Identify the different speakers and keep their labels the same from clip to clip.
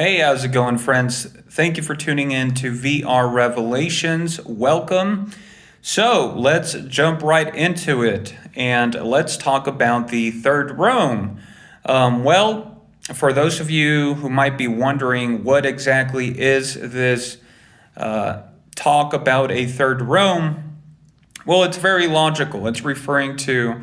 Speaker 1: Hey, how's it going, friends? Thank you for tuning in to VR Revelations. Welcome. So let's jump right into it and let's talk about the Third Rome. For those of you who might be wondering what exactly is this talk about a Third Rome, well, it's very logical. It's referring to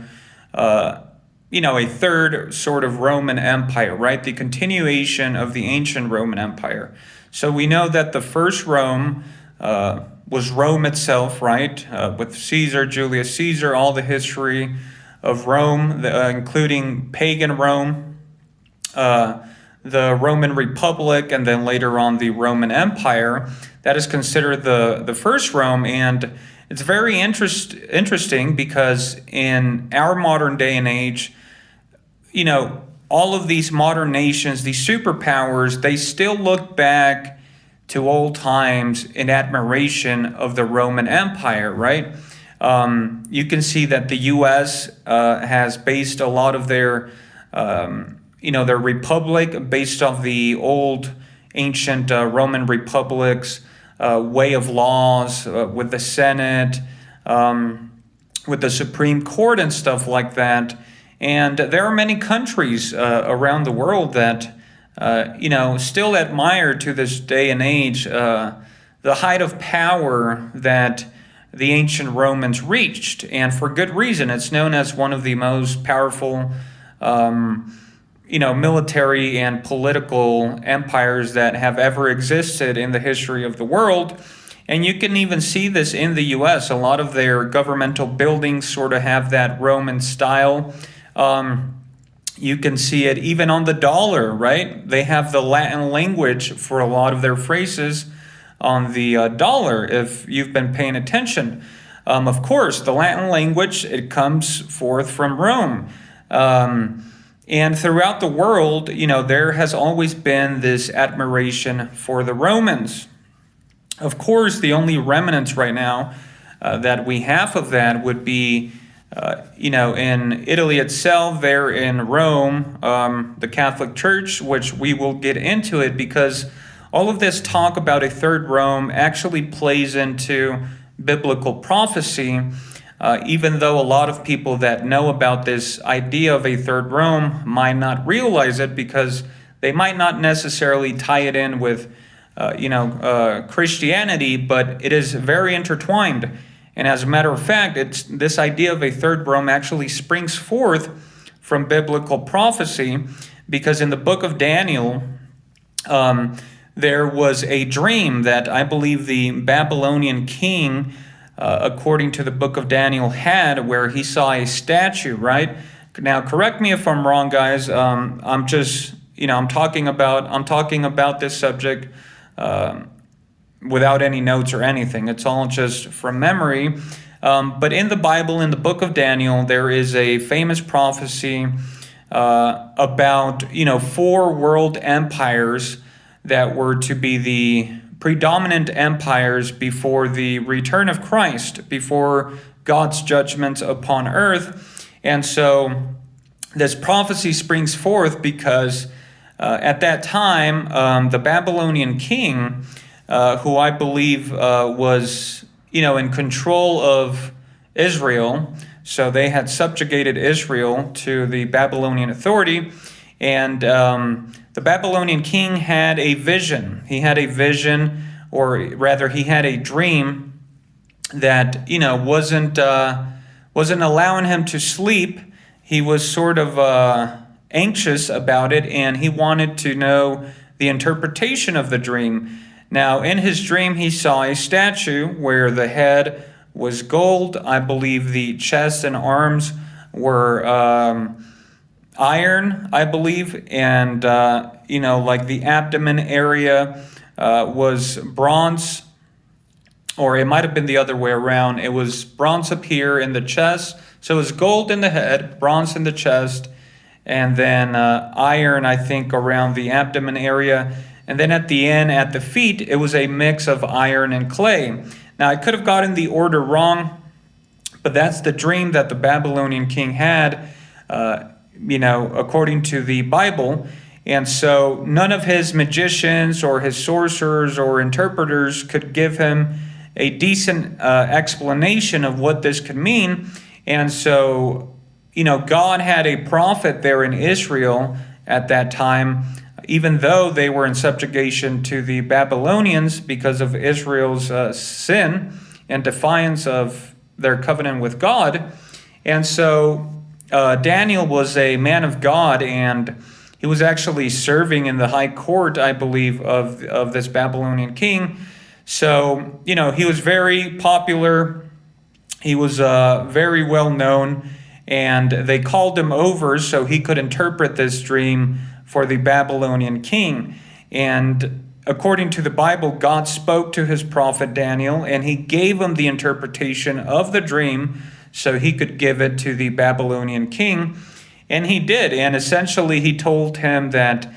Speaker 1: a third sort of Roman Empire, right? The continuation of the ancient Roman Empire. So we know that the first Rome was Rome itself, right? With Caesar, Julius Caesar, all the history of Rome, including pagan Rome, the Roman Republic, and then later on the Roman Empire. That is considered the first Rome, and it's very interesting because in our modern day and age, all of these modern nations, these superpowers, they still look back to old times in admiration of the Roman Empire, right? You can see that the U.S. Has based a lot of their republic based off the old ancient Roman republics, way of laws, with the Senate, with the Supreme Court and stuff like that. And there are many countries around the world that, still admire to this day and age the height of power that the ancient Romans reached. And for good reason. It's known as one of the most powerful, military and political empires that have ever existed in the history of the world. And you can even see this in the U.S. A lot of their governmental buildings sort of have that Roman style. You can see it even on the dollar, right? They have the Latin language for a lot of their phrases on the dollar, if you've been paying attention. Of course, the Latin language, it comes forth from Rome. And throughout the world, there has always been this admiration for the Romans. Of course, the only remnants right now that we have of that would be in Italy itself, there in Rome, the Catholic Church, which we will get into it because all of this talk about a third Rome actually plays into biblical prophecy, even though a lot of people that know about this idea of a third Rome might not realize it because they might not necessarily tie it in with, Christianity, but it is very intertwined. And as a matter of fact, it's this idea of a third Rome actually springs forth from biblical prophecy, because in the book of Daniel, there was a dream that I believe the Babylonian king, according to the book of Daniel, had, where he saw a statue, right? Now, correct me if I'm wrong, guys. I'm talking about this subject without any notes or anything. It's all just from memory. But in the Bible, in the book of Daniel, there is a famous prophecy about, four world empires that were to be the predominant empires before the return of Christ, before God's judgment upon earth. And so this prophecy springs forth because at that time, the Babylonian king, who I believe was, in control of Israel. So they had subjugated Israel to the Babylonian authority. And the Babylonian king had a vision. He had a vision, or rather he had a dream that, wasn't allowing him to sleep. He was sort of anxious about it, and he wanted to know the interpretation of the dream. Now, in his dream, he saw a statue where the head was gold. I believe the chest and arms were iron, I believe. And, like the abdomen area was bronze, or it might have been the other way around. It was bronze up here in the chest. So it was gold in the head, bronze in the chest, and then iron, I think, around the abdomen area. And then at the end, at the feet, it was a mix of iron and clay. Now, I could have gotten the order wrong, but that's the dream that the Babylonian king had, according to the Bible. And so none of his magicians or his sorcerers or interpreters could give him a decent explanation of what this could mean. And so, God had a prophet there in Israel at that time, even though they were in subjugation to the Babylonians because of Israel's sin and defiance of their covenant with God. And so Daniel was a man of God, and he was actually serving in the high court, I believe, of this Babylonian king. So, he was very popular. He was very well known, and they called him over so he could interpret this dream for the Babylonian king. And according to the Bible, God spoke to his prophet Daniel, and he gave him the interpretation of the dream so he could give it to the Babylonian king. And he did. And essentially, he told him that,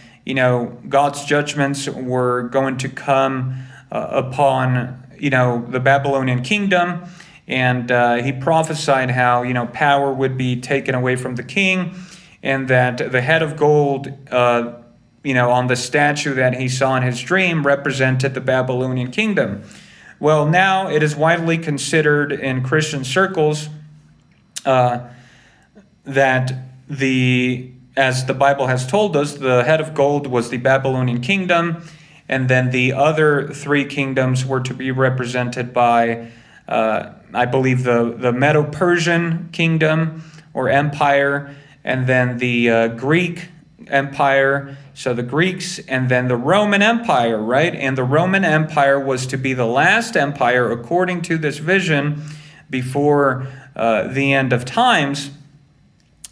Speaker 1: God's judgments were going to come upon, the Babylonian kingdom. And he prophesied how, power would be taken away from the king, and that the head of gold, on the statue that he saw in his dream represented the Babylonian kingdom. Well, now it is widely considered in Christian circles that as the Bible has told us, the head of gold was the Babylonian kingdom, and then the other three kingdoms were to be represented by, I believe, the Medo-Persian kingdom or empire, and then the Greek empire, so the Greeks, and then the Roman Empire, right? And the Roman Empire was to be the last empire, according to this vision, before the end of times.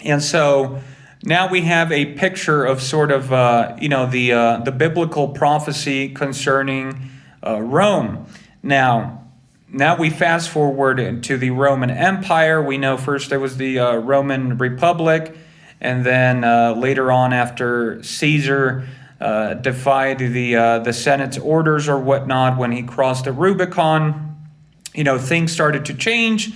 Speaker 1: And so now we have a picture of sort of, the biblical prophecy concerning Rome. Now we fast forward to the Roman Empire. We know first there was the Roman Republic, and then later on, after Caesar defied the Senate's orders or whatnot, when he crossed the Rubicon, things started to change.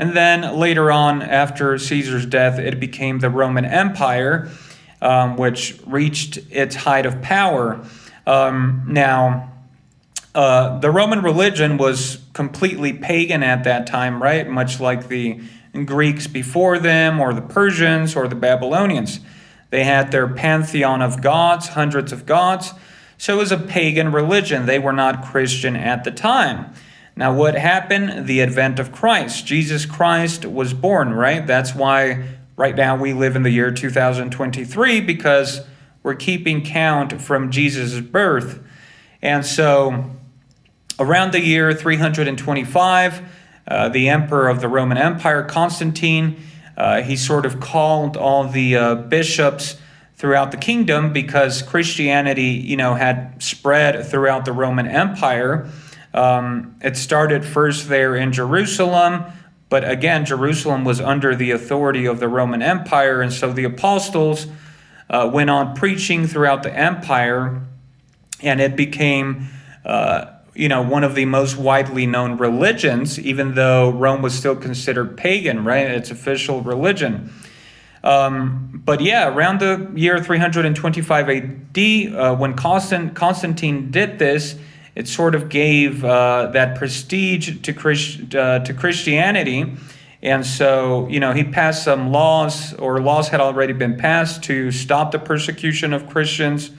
Speaker 1: And then later on, after Caesar's death, it became the Roman Empire, which reached its height of power. The Roman religion was completely pagan at that time, right? Much like the Greeks before them, or the Persians, or the Babylonians. They had their pantheon of gods, hundreds of gods. So it was a pagan religion. They were not Christian at the time. Now, what happened? The advent of Christ. Jesus Christ was born, right? That's why right now we live in the year 2023, because we're keeping count from Jesus' birth. And so around the year 325, the emperor of the Roman Empire, Constantine, he sort of called all the bishops throughout the kingdom, because Christianity, had spread throughout the Roman Empire. It started first there in Jerusalem, but again, Jerusalem was under the authority of the Roman Empire, and so the apostles went on preaching throughout the empire, and it became one of the most widely known religions, even though Rome was still considered pagan, right? Its official religion. But yeah, around the year 325 AD, when Constantine did this, it sort of gave that prestige to Christianity. And so, he passed some laws, or laws had already been passed to stop the persecution of Christians,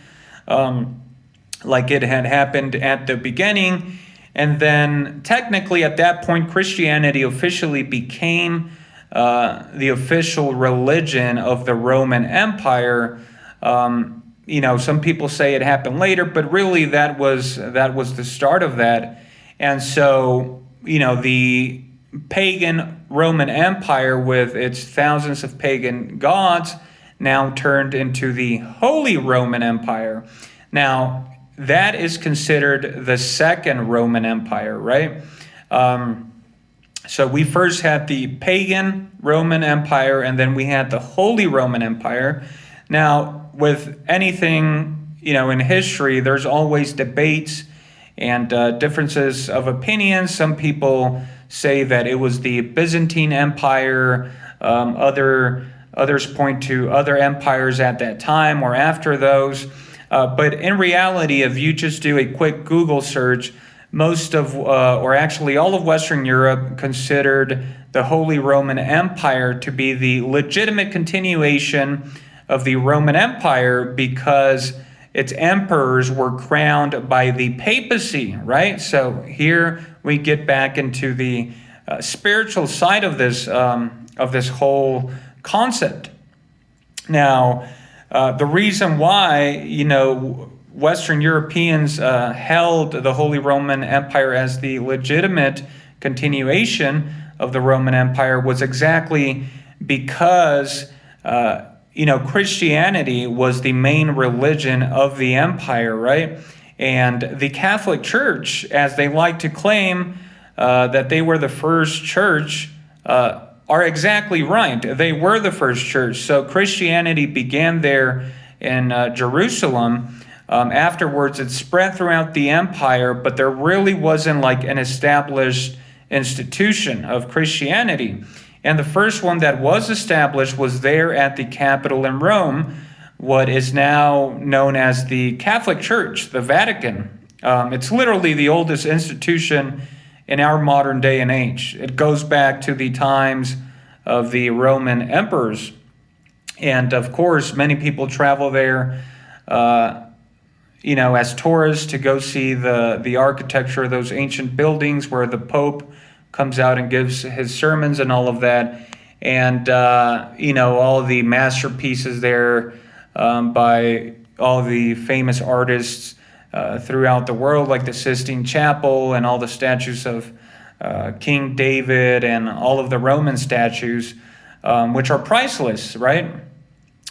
Speaker 1: like it had happened at the beginning. And then technically at that point, Christianity officially became the official religion of the Roman Empire. Some people say it happened later, but really that was the start of that. And so, the pagan Roman Empire, with its thousands of pagan gods, now turned into the Holy Roman Empire. Now, that is considered the second Roman Empire, right? So we first had the pagan Roman Empire, and then we had the Holy Roman Empire. Now, with anything, in history, there's always debates and differences of opinions. Some people say that it was the Byzantine Empire. Other Others point to other empires at that time or after those. But in reality, if you just do a quick Google search, most of, or actually all of Western Europe considered the Holy Roman Empire to be the legitimate continuation of the Roman Empire because its emperors were crowned by the papacy, right? So here we get back into the spiritual side of this whole concept. Now, the reason why, Western Europeans held the Holy Roman Empire as the legitimate continuation of the Roman Empire was exactly because, Christianity was the main religion of the empire, right? And the Catholic Church, as they like to claim that they were the first church, are exactly right. They were the first church. So Christianity began there in Jerusalem. Afterwards, it spread throughout the empire, but there really wasn't like an established institution of Christianity. And the first one that was established was there at the capital in Rome, what is now known as the Catholic Church, the Vatican. It's literally the oldest institution in our modern day and age. It goes back to the times of the Roman emperors. And of course, many people travel there, as tourists to go see the architecture of those ancient buildings where the Pope comes out and gives his sermons and all of that. And, all the masterpieces there by all the famous artists throughout the world, like the Sistine Chapel and all the statues of King David and all of the Roman statues, which are priceless, right?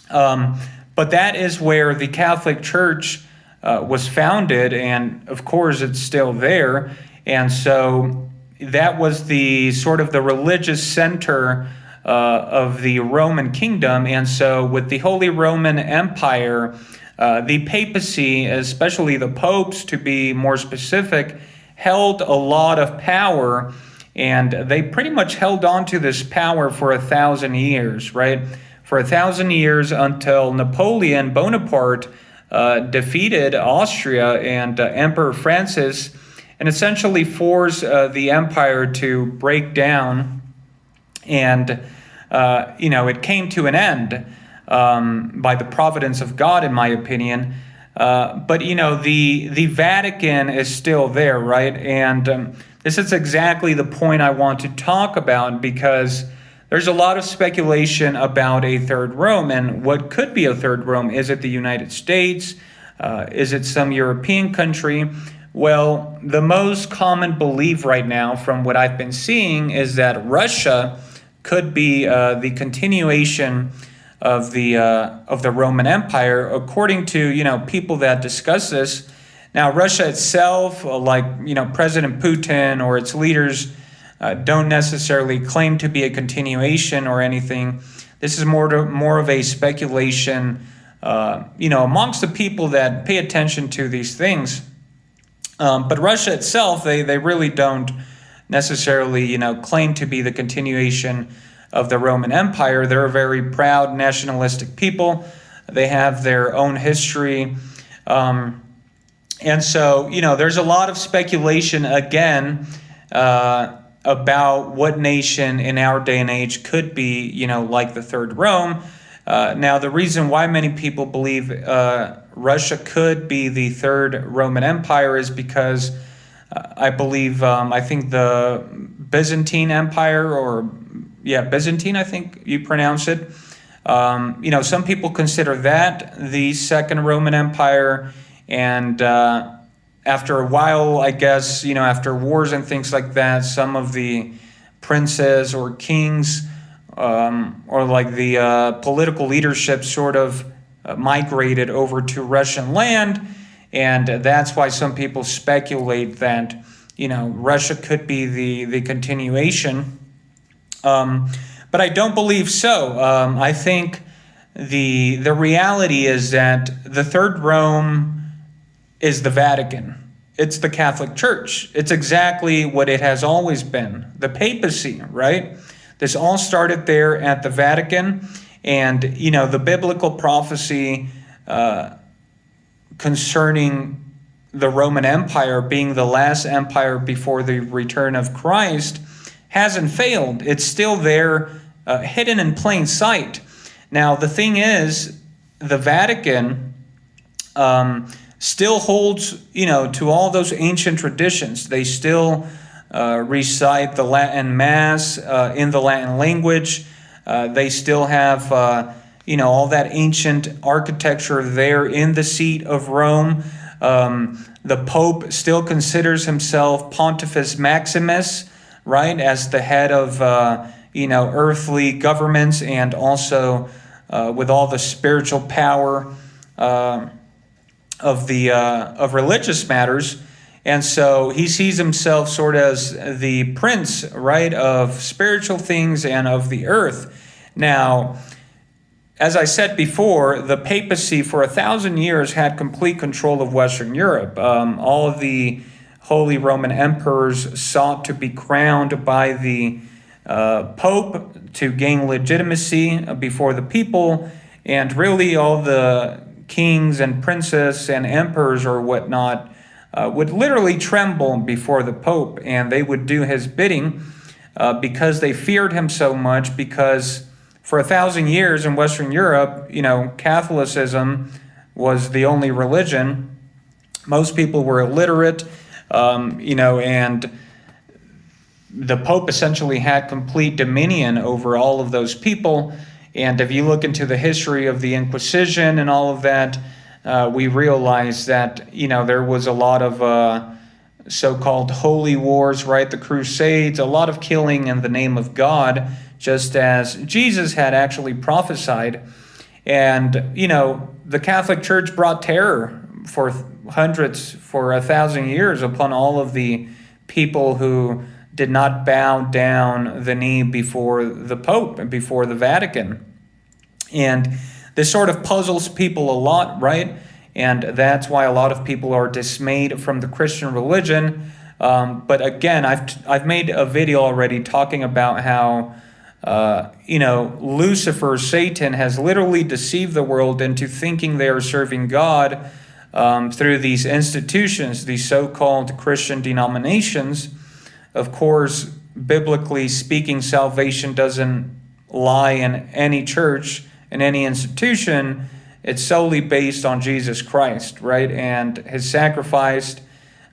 Speaker 1: But that is where the Catholic Church was founded, and of course it's still there. And so that was the sort of the religious center of the Roman kingdom. And so with the Holy Roman Empire, the papacy, especially the popes to be more specific, held a lot of power, and they pretty much held on to this power for 1,000 years, right? For 1,000 years until Napoleon Bonaparte defeated Austria and Emperor Francis and essentially forced the empire to break down. And, it came to an end by the providence of God, in my opinion. But the Vatican is still there, right? And this is exactly the point I want to talk about, because there's a lot of speculation about a third Rome and what could be a third Rome. Is it the United States? Is it some European country? Well, the most common belief right now from what I've been seeing is that Russia could be the continuation of the Roman Empire, according to people that discuss this. Now, Russia itself, President Putin or its leaders, don't necessarily claim to be a continuation or anything. This is more of a speculation, amongst the people that pay attention to these things. But Russia itself, they really don't necessarily, claim to be the continuation of the Roman Empire. They're a very proud nationalistic people. They have their own history. And so, there's a lot of speculation, again, about what nation in our day and age could be, like the Third Rome. Now, the reason why many people believe Russia could be the Third Roman Empire is because I think the Byzantine Empire, Byzantine, I think you pronounce it. Some people consider that the Second Roman Empire. And after a while, I guess, after wars and things like that, some of the princes or kings or like the political leadership sort of migrated over to Russian land. And that's why some people speculate that, Russia could be the continuation. But I don't believe so. I think the reality is that the Third Rome is the Vatican. It's the Catholic Church. It's exactly what it has always been, the papacy, right? This all started there at the Vatican, And, the biblical prophecy concerning the Roman Empire being the last empire before the return of Christ hasn't failed. It's still there, hidden in plain sight. Now, the thing is, the Vatican still holds, to all those ancient traditions. They still recite the Latin Mass in the Latin language. They still have, all that ancient architecture there in the seat of Rome. The Pope still considers himself Pontifex Maximus, right, as the head of, earthly governments, and also with all the spiritual power of religious matters. And so he sees himself sort of as the prince, right, of spiritual things and of the earth. Now, as I said before, the papacy for 1,000 years had complete control of Western Europe. All of the Holy Roman emperors sought to be crowned by the Pope to gain legitimacy before the people, and really all the kings and princes and emperors or whatnot would literally tremble before the Pope, and they would do his bidding because they feared him so much, because for 1,000 years in Western Europe, Catholicism was the only religion. Most people were illiterate, and the Pope essentially had complete dominion over all of those people. And if you look into the history of the Inquisition and all of that, we realize that, there was a lot of so-called holy wars, right? The Crusades, a lot of killing in the name of God, just as Jesus had actually prophesied. And, the Catholic Church brought terror for 1,000 years upon all of the people who did not bow down the knee before the Pope and before the Vatican. And this sort of puzzles people a lot, right? And that's why a lot of people are dismayed from the Christian religion. But again, I've made a video already talking about how Lucifer, Satan, has literally deceived the world into thinking they are serving God through these institutions, these so-called Christian denominations. Of course, biblically speaking, salvation doesn't lie in any church, in any institution. It's solely based on Jesus Christ, right? And his sacrifice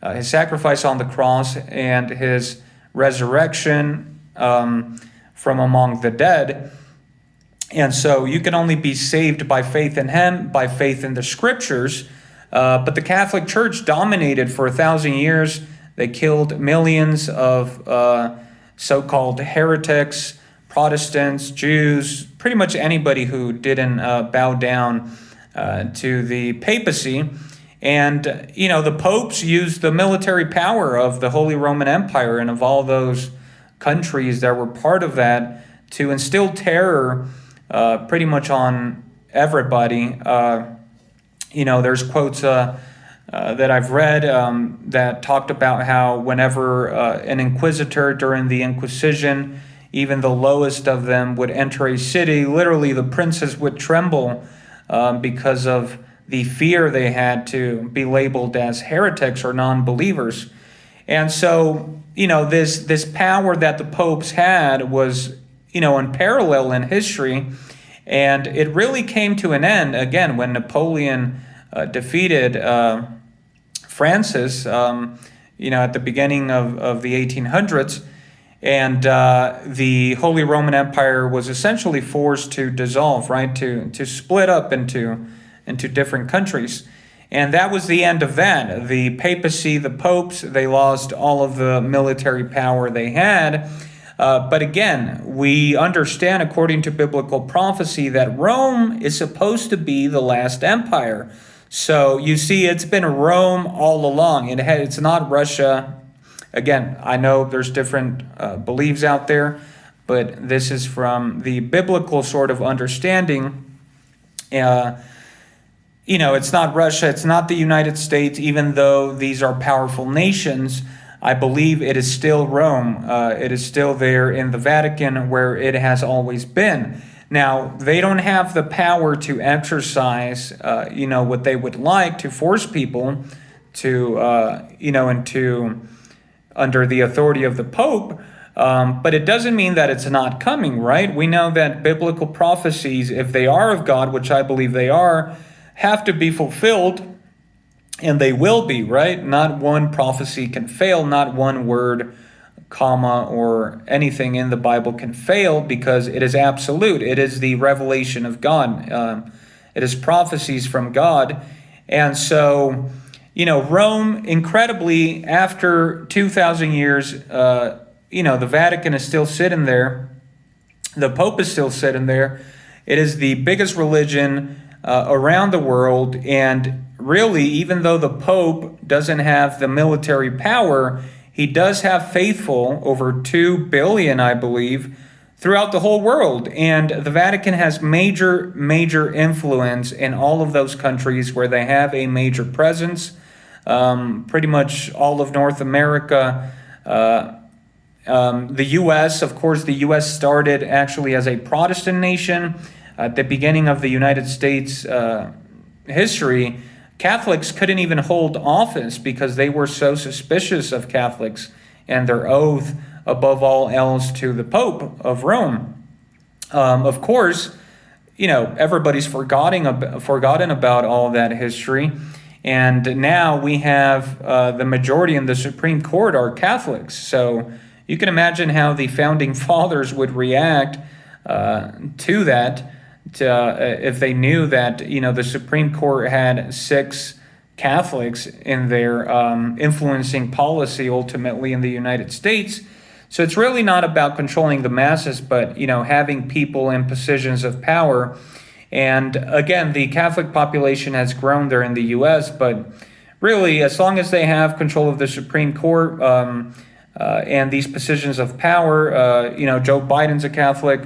Speaker 1: on the cross and his resurrection from among the dead. And so you can only be saved by faith in him, by faith in the scriptures. But the Catholic Church dominated for 1,000 years. They killed millions of so-called heretics, Protestants, Jews, pretty much anybody who didn't bow down to the papacy. And, the popes used the military power of the Holy Roman Empire and of all those countries that were part of that to instill terror pretty much on everybody. There's quotes that I've read that talked about how whenever an inquisitor during the Inquisition, even the lowest of them, would enter a city, literally the princes would tremble because of the fear they had to be labeled as heretics or non-believers. And so, this power that the popes had was, unparalleled in history. And it really came to an end, again, when Napoleon defeated Francis, at the beginning of the 1800s. And the Holy Roman Empire was essentially forced to dissolve, right, to split up into different countries. And that was the end of that. The papacy, the popes, they lost all of the military power they had. But again, we understand, according to biblical prophecy, that Rome is supposed to be the last empire. So you see, it's been Rome all along. It's not Russia. Again, I know there's different beliefs out there, but this is from the biblical sort of understanding. It's not Russia, it's not the United States, even though these are powerful nations. I believe it is still Rome. It is still there in the Vatican, where it has always been. Now, they don't have the power to exercise, what they would like to force people to, into under the authority of the Pope. But it doesn't mean that it's not coming, right? We know that biblical prophecies, if they are of God, which I believe they are, have to be fulfilled, and they will be, right? Not one prophecy can fail, not one word, comma, or anything in the Bible can fail, because it is absolute. It is the revelation of God. It is prophecies from God. And so, Rome, incredibly, after 2,000 years, the Vatican is still sitting there. The Pope is still sitting there. It is the biggest religion around the world. And really, even though the Pope doesn't have the military power, he does have faithful, over 2 billion, I believe, throughout the whole world. And the Vatican has major, major influence in all of those countries where they have a major presence. Pretty much all of North America. The U.S., of course, the U.S. started actually as a Protestant nation. At the beginning of the United States history, Catholics couldn't even hold office because they were so suspicious of Catholics and their oath, above all else, to the Pope of Rome. Of course, everybody's forgotten about all that history. And now we have the majority in the Supreme Court are Catholics. So you can imagine how the founding fathers would react to that, if they knew that the Supreme Court had 6 Catholics in their influencing policy ultimately in the United States. So it's really not about controlling the masses, but having people in positions of power. And again, the Catholic population has grown there in the U.S., but really, as long as they have control of the Supreme Court and these positions of power, Joe Biden's a Catholic.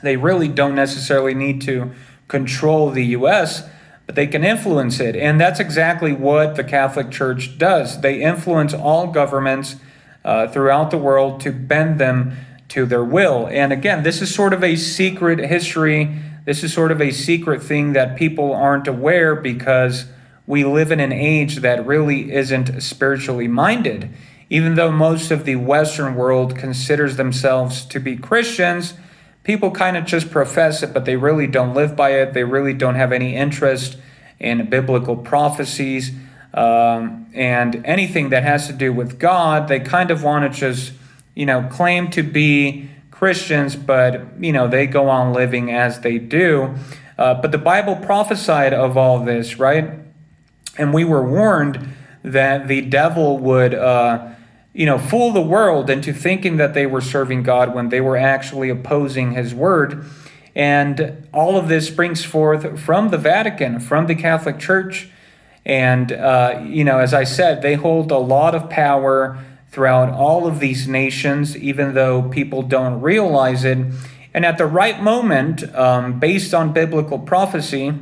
Speaker 1: They really don't necessarily need to control the U.S., but they can influence it. And that's exactly what the Catholic Church does. They influence all governments throughout the world to bend them to their will. And again, this is sort of a secret history. This is sort of a secret thing that people aren't aware, because we live in an age that really isn't spiritually minded. Even though most of the Western world considers themselves to be Christians, people kind of just profess it, but they really don't live by it. They really don't have any interest in biblical prophecies and anything that has to do with God. They kind of want to just, claim to be Christians, but, they go on living as they do. But the Bible prophesied of all this, right? And we were warned that the devil would fool the world into thinking that they were serving God when they were actually opposing his word. And all of this springs forth from the Vatican, from the Catholic Church. And, as I said, they hold a lot of power throughout all of these nations, even though people don't realize it. And at the right moment, based on biblical prophecy,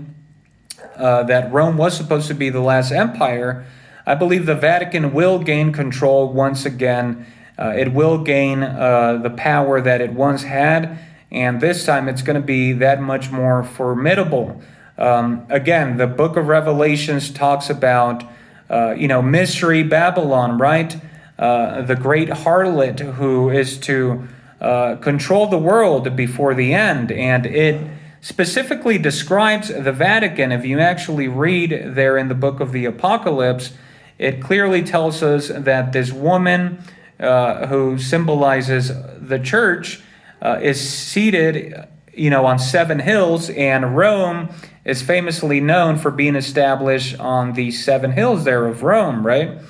Speaker 1: that Rome was supposed to be the last empire, I believe the Vatican will gain control once again. It will gain the power that it once had, and this time it's going to be that much more formidable. Again, the book of Revelations talks about, mystery Babylon, right? The great harlot who is to control the world before the end. And it specifically describes the Vatican. If you actually read there in the book of the Apocalypse, it clearly tells us that this woman who symbolizes the church is seated, on 7 hills, and Rome is famously known for being established on the 7 hills there of Rome, right?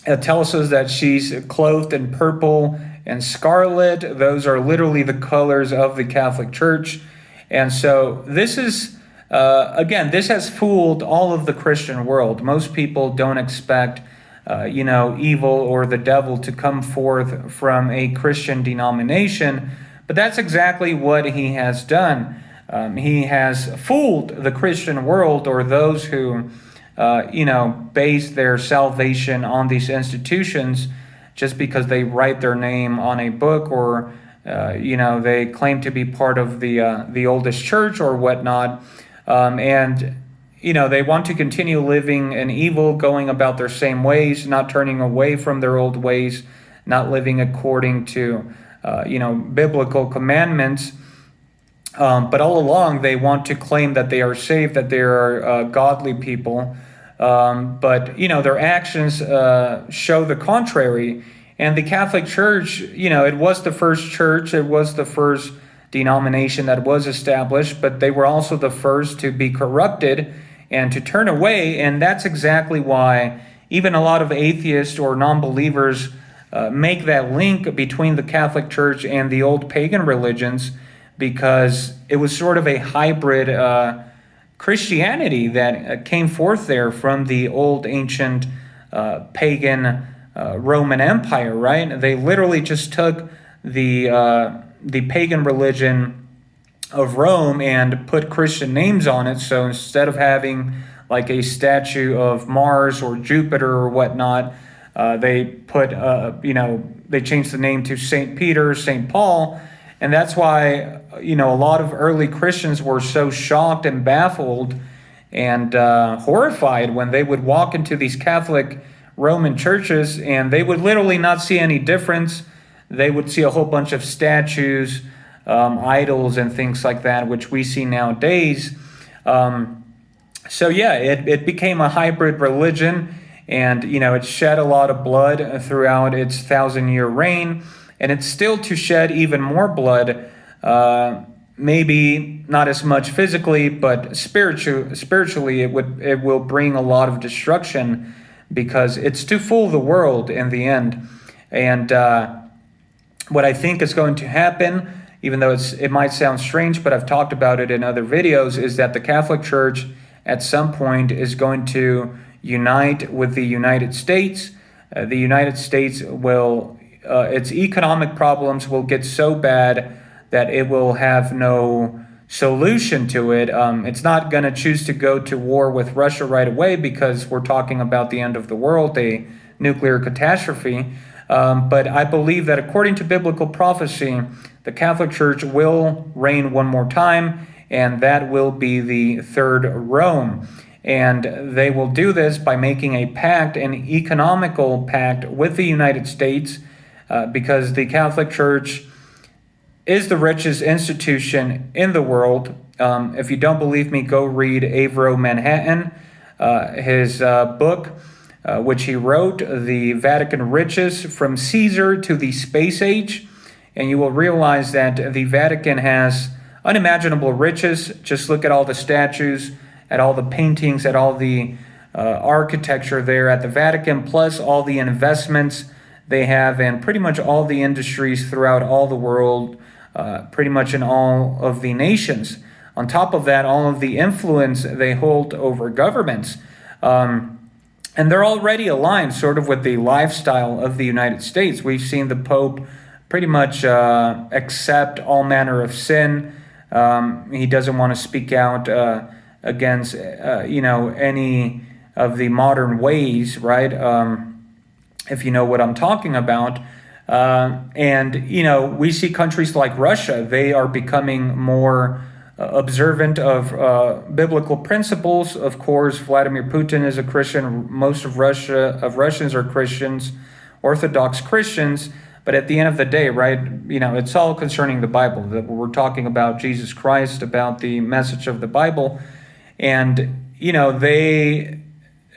Speaker 1: It tells us that she's clothed in purple and scarlet. Those are literally the colors of the Catholic Church. And so this is, again, this has fooled all of the Christian world. Most people don't expect, evil or the devil to come forth from a Christian denomination. But that's exactly what he has done. He has fooled the Christian world, or those who base their salvation on these institutions just because they write their name on a book or They claim to be part of the oldest church or whatnot, and they want to continue living in evil, going about their same ways, not turning away from their old ways, not living according to biblical commandments. But all along, they want to claim that they are saved, that they are godly people. But their actions show the contrary. And the Catholic Church, it was the first church, it was the first denomination that was established, but they were also the first to be corrupted and to turn away. And that's exactly why even a lot of atheists or non-believers make that link between the Catholic Church and the old pagan religions, because it was sort of a hybrid Christianity that came forth there from the old ancient pagan Roman Empire, right? They literally just took the pagan religion of Rome and put Christian names on it. So instead of having like a statue of Mars or Jupiter or whatnot, they put they changed the name to Saint Peter, Saint Paul. And that's why, a lot of early Christians were so shocked and baffled and horrified when they would walk into these Catholic Roman churches, and they would literally not see any difference. They would see a whole bunch of statues, idols, and things like that, which we see nowadays. It became a hybrid religion, and, it shed a lot of blood throughout its 1,000-year reign. And it's still to shed even more blood, maybe not as much physically, but spiritually it will bring a lot of destruction, because it's to fool the world in the end. And what I think is going to happen, even though it might sound strange, but I've talked about it in other videos, is that the Catholic Church at some point is going to unite with the United States. The United States will... its economic problems will get so bad that it will have no solution to it. It's not going to choose to go to war with Russia right away, because we're talking about the end of the world, a nuclear catastrophe. But I believe that according to biblical prophecy, the Catholic Church will reign one more time, and that will be the Third Rome. And they will do this by making a pact, an economical pact with the United States, because the Catholic Church is the richest institution in the world. If you don't believe me, go read Avro Manhattan, his book, which he wrote, The Vatican Riches from Caesar to the Space Age. And you will realize that the Vatican has unimaginable riches. Just look at all the statues, at all the paintings, at all the architecture there at the Vatican, plus all the investments they have in pretty much all the industries throughout all the world, pretty much in all of the nations. On top of that, all of the influence they hold over governments. And they're already aligned sort of with the lifestyle of the United States. We've seen the Pope pretty much accept all manner of sin. He doesn't want to speak out against, any of the modern ways, right? If you know what I'm talking about. We see countries like Russia, they are becoming more observant of biblical principles. Of course, Vladimir Putin is a Christian. Most of Russians are Christians, Orthodox Christians. But at the end of the day, right, it's all concerning the Bible. That we're talking about Jesus Christ, about the message of the Bible. And,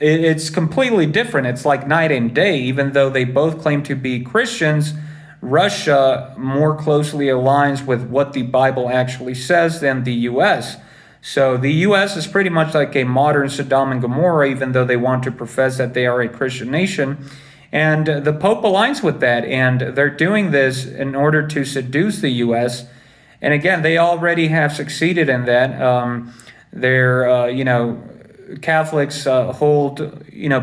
Speaker 1: it's completely different. It's like night and day. Even though they both claim to be Christians, Russia more closely aligns with what the Bible actually says than the U.S. So the U.S. is pretty much like a modern Sodom and Gomorrah, even though they want to profess that they are a Christian nation. And the Pope aligns with that, and they're doing this in order to seduce the U.S. And again, they already have succeeded in that. Catholics hold,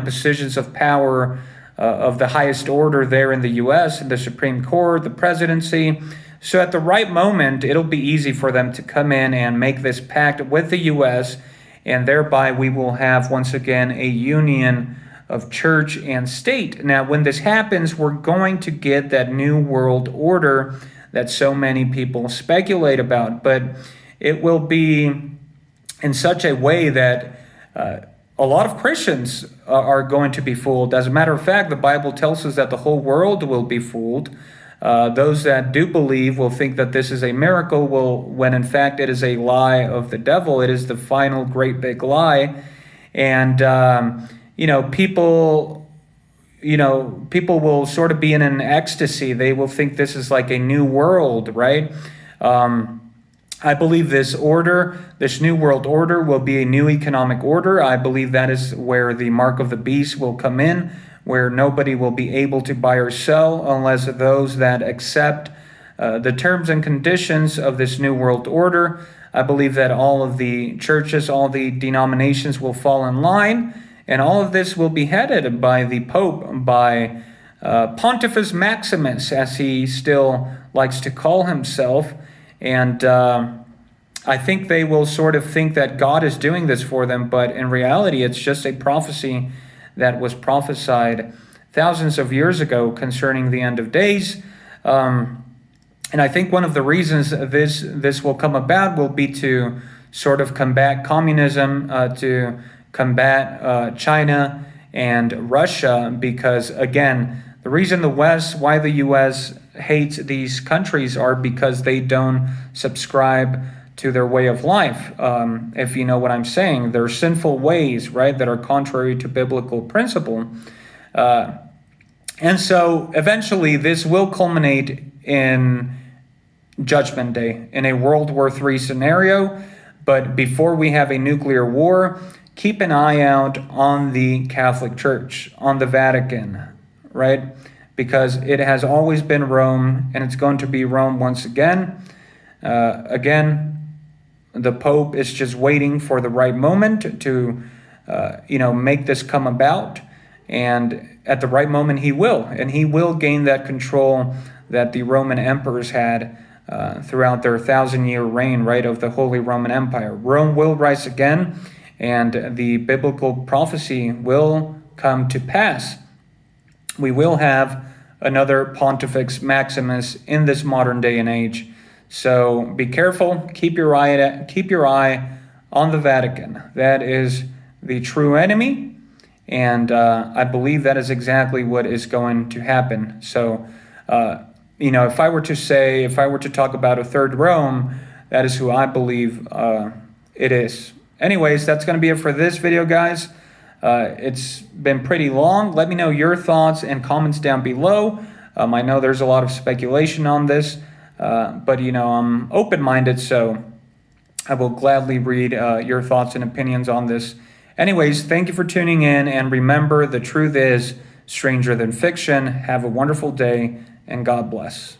Speaker 1: positions of power of the highest order there in the U.S., in the Supreme Court, the presidency. So at the right moment, it'll be easy for them to come in and make this pact with the U.S., and thereby we will have, once again, a union of church and state. Now, when this happens, we're going to get that new world order that so many people speculate about. But it will be in such a way that a lot of Christians are going to be fooled. As a matter of fact, the Bible tells us that the whole world will be fooled. Those that do believe will think that this is a miracle, when in fact it is a lie of the devil. It is the final great big lie. And, people will sort of be in an ecstasy. They will think this is like a new world, right? I believe this new world order, will be a new economic order. I believe that is where the mark of the beast will come in, where nobody will be able to buy or sell unless those that accept the terms and conditions of this new world order. I believe that all of the churches, all the denominations will fall in line, and all of this will be headed by the Pope, by Pontifex Maximus, as he still likes to call himself. And I think they will sort of think that God is doing this for them, but in reality, it's just a prophecy that was prophesied thousands of years ago concerning the end of days. And I think one of the reasons this will come about will be to sort of combat communism, to combat China and Russia, because again, the reason why the U.S. hates these countries are because they don't subscribe to their way of life. If you know what I'm saying, they're sinful ways, right, that are contrary to biblical principle. And so eventually this will culminate in Judgment Day, in a World War III scenario. But before we have a nuclear war, keep an eye out on the Catholic Church, on the Vatican, right? Because it has always been Rome, and it's going to be Rome once again. The Pope is just waiting for the right moment to, make this come about. And at the right moment, he will. And he will gain that control that the Roman emperors had throughout their 1,000-year reign, right, of the Holy Roman Empire. Rome will rise again, and the biblical prophecy will come to pass. We will have another Pontifex Maximus in this modern day and age. So be careful. Keep your eye on the Vatican. That is the true enemy, and I believe that is exactly what is going to happen. So, if I were to talk about a third Rome, that is who I believe it is. Anyways, that's going to be it for this video, guys. It's been pretty long. Let me know your thoughts and comments down below. I know there's a lot of speculation on this, but I'm open-minded, so I will gladly read your thoughts and opinions on this. Anyways, thank you for tuning in, and remember, the truth is stranger than fiction. Have a wonderful day, and God bless.